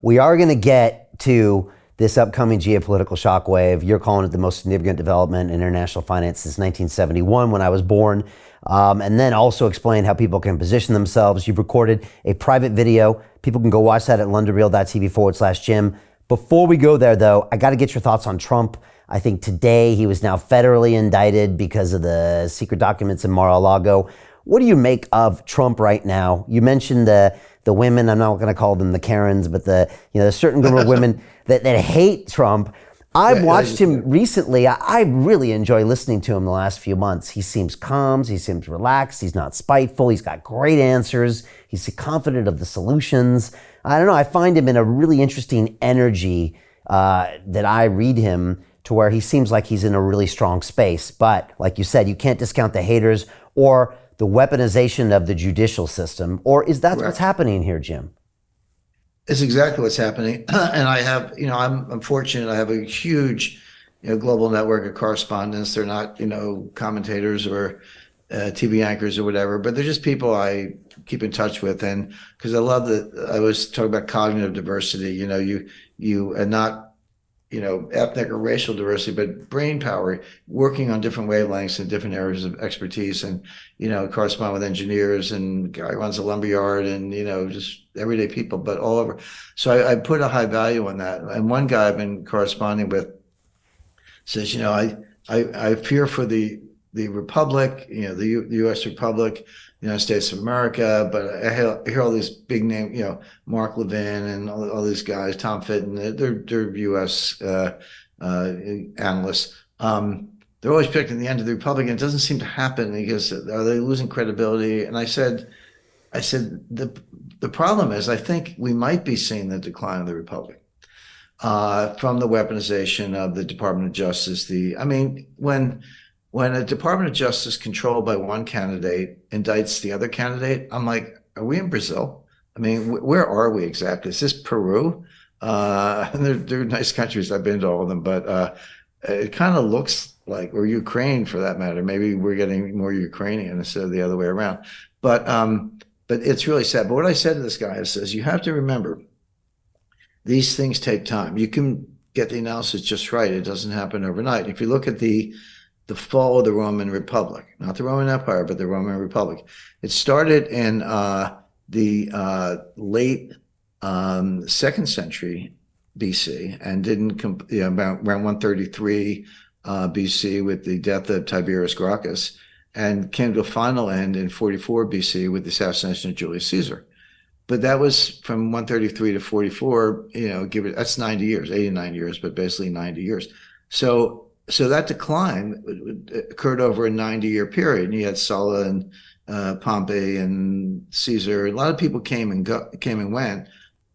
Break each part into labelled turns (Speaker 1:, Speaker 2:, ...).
Speaker 1: We are going to get to this upcoming geopolitical shockwave. You're calling it the most significant development in international finance since 1971, when I was born. And then also explain how people can position themselves. You've recorded a private video. People can go watch that at londonreal.tv/Jim. Before we go there, though, I got to get your thoughts on Trump. I think today he was now federally indicted because of the secret documents in Mar-a-Lago. What do you make of Trump right now? You mentioned the women. I'm not going to call them the Karens, but the certain group of women that hate Trump. I've watched him recently. I really enjoy listening to him the last few months. He seems calm. He seems relaxed. He's not spiteful. He's got great answers. He's confident of the solutions. I don't know. I find him in a really interesting energy that I read him to where he seems like he's in a really strong space. But like you said, you can't discount the haters or the weaponization of the judicial system. Or is that what's happening here, Jim?
Speaker 2: It's exactly what's happening. And I have, I'm fortunate. I have a huge, global network of correspondents. They're not, commentators or TV anchors or whatever, but they're just people I keep in touch with. And because I love that I was talking about cognitive diversity, you and not, ethnic or racial diversity, but brain power, working on different wavelengths in different areas of expertise, and correspond with engineers and guy who runs a lumberyard, and just everyday people, but all over. So I put a high value on that. And one guy I've been corresponding with says, I fear for the republic, the U.S. Republic, the United States of America, but I hear all these big names, Mark Levin and all these guys, Tom Fitton, they're U.S. Analysts. They're always picking the end of the Republic, and it doesn't seem to happen. He goes, are they losing credibility? And I said, the problem is, I think we might be seeing the decline of the Republic from the weaponization of the Department of Justice. When a Department of Justice controlled by one candidate indicts the other candidate, I'm like, are we in Brazil? I mean, where are we exactly? Is this Peru? And they're nice countries. I've been to all of them, but it kind of looks like, or Ukraine for that matter. Maybe we're getting more Ukrainian instead of the other way around. But it's really sad. But what I said to this guy is, you have to remember, these things take time. You can get the analysis just right. It doesn't happen overnight. If you look at the fall of the Roman Republic, not the Roman Empire, but the Roman Republic. It started in the late 2nd century BC and didn't, about around 133 BC with the death of Tiberius Gracchus, and came to a final end in 44 BC with the assassination of Julius Caesar. But that was from 133 to 44, that's 90 years, 89 years, but basically 90 years. So that decline occurred over a 90-year period. And you had Sulla and Pompey and Caesar. A lot of people came and went,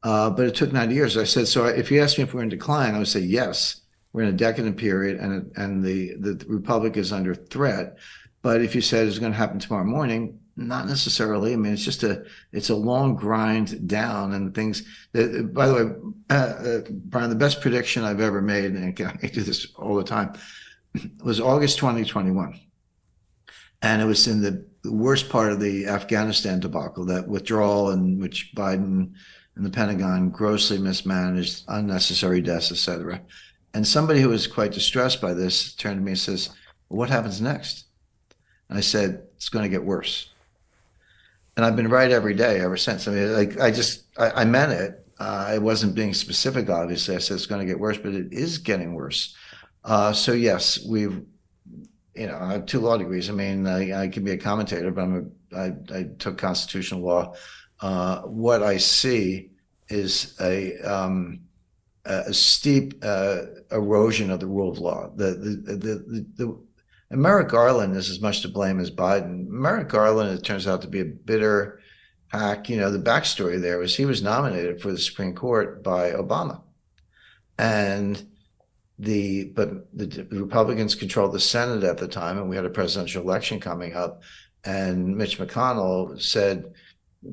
Speaker 2: but it took 90 years. I said, so if you ask me if we're in decline, I would say yes. We're in a decadent period, and the Republic is under threat. But if you said it's going to happen tomorrow morning, not necessarily. I mean, it's a long grind down, and things that, by the way, Brian, the best prediction I've ever made, and I do this all the time, was August 2021. And it was in the worst part of the Afghanistan debacle, that withdrawal in which Biden and the Pentagon grossly mismanaged, unnecessary deaths, et cetera. And somebody who was quite distressed by this turned to me and says, well, what happens next? And I said, it's going to get worse. And I've been right every day ever since. I mean, I meant it. I wasn't being specific, obviously. I said it's going to get worse, but it is getting worse. So yes, I have 2 law degrees. I mean, I can be a commentator, but I took constitutional law. What I see is a steep erosion of the rule of law. And Merrick Garland is as much to blame as Biden. Merrick Garland, it turns out to be a bitter hack. The backstory there was he was nominated for the Supreme Court by Obama. And the Republicans controlled the Senate at the time, and we had a presidential election coming up. And Mitch McConnell said,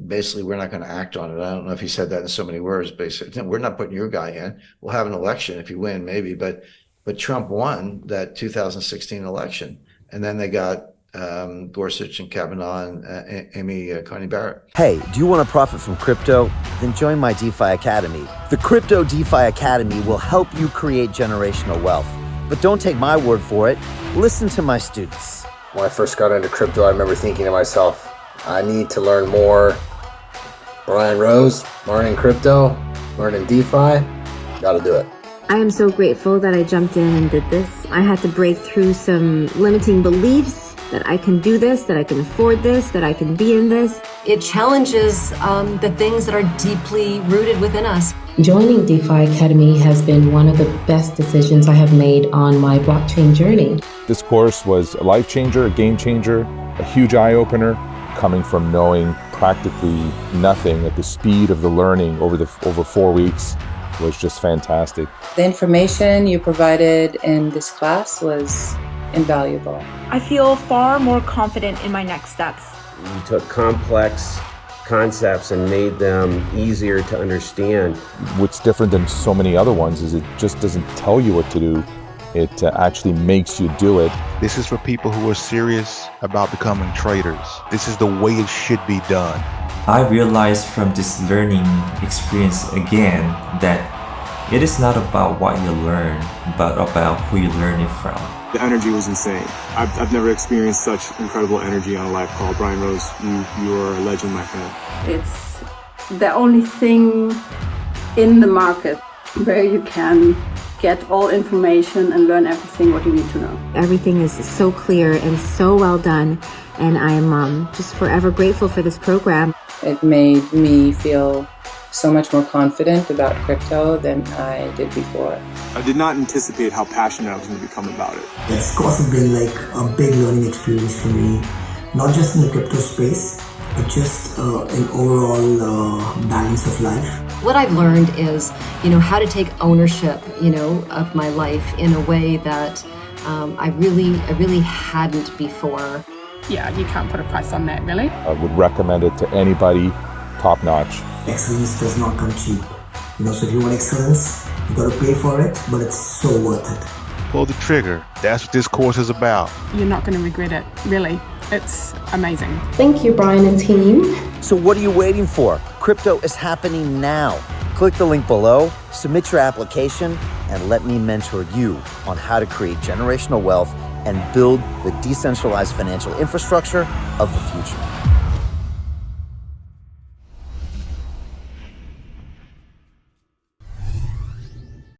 Speaker 2: basically, we're not going to act on it. I don't know if he said that in so many words, but he said, we're not putting your guy in. We'll have an election if you win, maybe. But Trump won that 2016 election, and then they got Gorsuch and Kavanaugh and Amy Coney Barrett.
Speaker 1: Hey, do you want to profit from crypto? Then join my DeFi Academy. The Crypto DeFi Academy will help you create generational wealth. But don't take my word for it. Listen to my students.
Speaker 3: When I first got into crypto, I remember thinking to myself, I need to learn more. Brian Rose, learning crypto, learning DeFi, gotta do it.
Speaker 4: I am so grateful that I jumped in and did this. I had to break through some limiting beliefs that I can do this, that I can afford this, that I can be in this.
Speaker 5: It challenges the things that are deeply rooted within us.
Speaker 6: Joining DeFi Academy has been one of the best decisions I have made on my blockchain journey.
Speaker 7: This course was a life changer, a game changer, a huge eye-opener, coming from knowing practically nothing at the speed of the learning over 4 weeks was just fantastic.
Speaker 8: The information you provided in this class was invaluable.
Speaker 9: I feel far more confident in my next steps.
Speaker 10: You took complex concepts and made them easier to understand.
Speaker 7: What's different than so many other ones is it just doesn't tell you what to do. It actually makes you do it.
Speaker 11: This is for people who are serious about becoming traders. This is the way it should be done.
Speaker 12: I realized from this learning experience again that it is not about what you learn, but about who you learn it from.
Speaker 13: The energy was insane. I've never experienced such incredible energy on a live call. Brian Rose, you are a legend, my friend.
Speaker 14: It's the only thing in the market where you can get all information and learn everything what you need to know.
Speaker 4: Everything is so clear and so well done, and I am just forever grateful for this program.
Speaker 8: It made me feel so much more confident about crypto than I did before.
Speaker 13: I did not anticipate how passionate I was going to become about it.
Speaker 15: It's of course been like a big learning experience for me, not just in the crypto space, but just an overall balance of life.
Speaker 5: What I've learned is, how to take ownership, of my life in a way that I really hadn't before.
Speaker 9: Yeah, you can't put a price on that, really.
Speaker 7: I would recommend it to anybody, top notch.
Speaker 15: Excellence does not come cheap. So if you want excellence, you got to pay for it, but it's so worth it.
Speaker 11: Pull the trigger. That's what this course is about.
Speaker 9: You're not going to regret it, really. It's amazing.
Speaker 6: Thank you, Brian and team.
Speaker 1: So what are you waiting for? Crypto is happening now. Click the link below, submit your application, and let me mentor you on how to create generational wealth and build the decentralized financial infrastructure of the future.